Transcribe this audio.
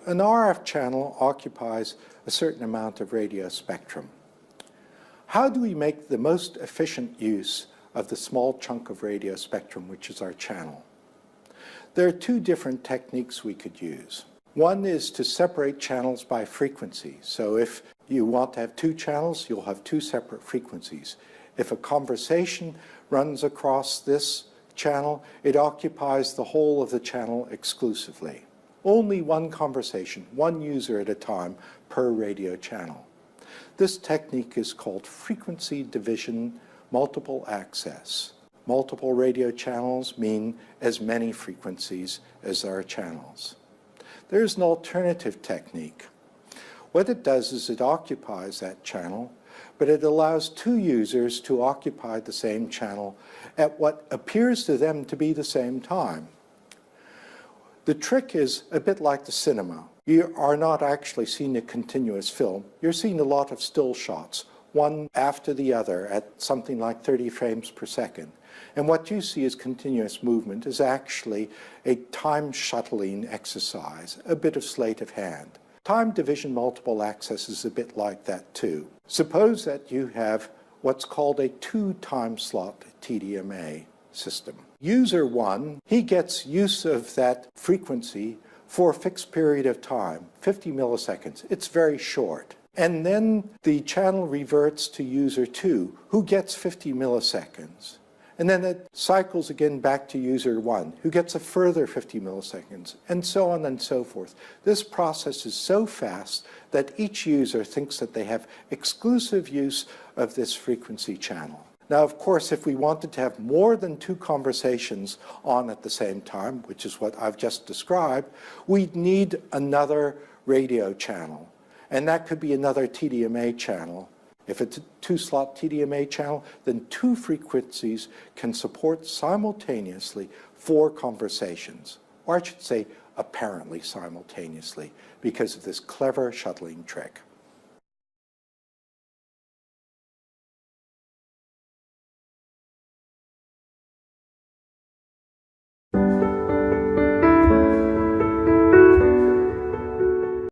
An RF channel occupies a certain amount of radio spectrum. How do we make the most efficient use of the small chunk of radio spectrum, which is our channel? There are two different techniques we could use. One is to separate channels by frequency. So if you want to have two channels, you'll have two separate frequencies. If a conversation runs across this channel, it occupies the whole of the channel exclusively. Only one conversation, one user at a time per radio channel. This technique is called frequency division multiple access. Multiple radio channels mean as many frequencies as there are channels. There's an alternative technique. What it does is it occupies that channel, but it allows two users to occupy the same channel at what appears to them to be the same time. The trick is a bit like the cinema. You are not actually seeing a continuous film. You're seeing a lot of still shots, one after the other at something like 30 frames per second. And what you see as continuous movement is actually a time shuttling exercise, a bit of sleight of hand. Time division multiple access is a bit like that too. Suppose that you have what's called a 2-time slot TDMA system. User 1, he gets use of that frequency for a fixed period of time, 50 milliseconds. It's very short. And then the channel reverts to user 2, who gets 50 milliseconds. And then it cycles again back to user 1, who gets a further 50 milliseconds, and so on and so forth. This process is so fast that each user thinks that they have exclusive use of this frequency channel. Now, of course, if we wanted to have more than two conversations on at the same time, which is what I've just described, we'd need another radio channel. And that could be another TDMA channel. If it's a 2-slot TDMA channel, then two frequencies can support simultaneously 4 conversations. Or I should say, apparently simultaneously, because of this clever shuttling trick.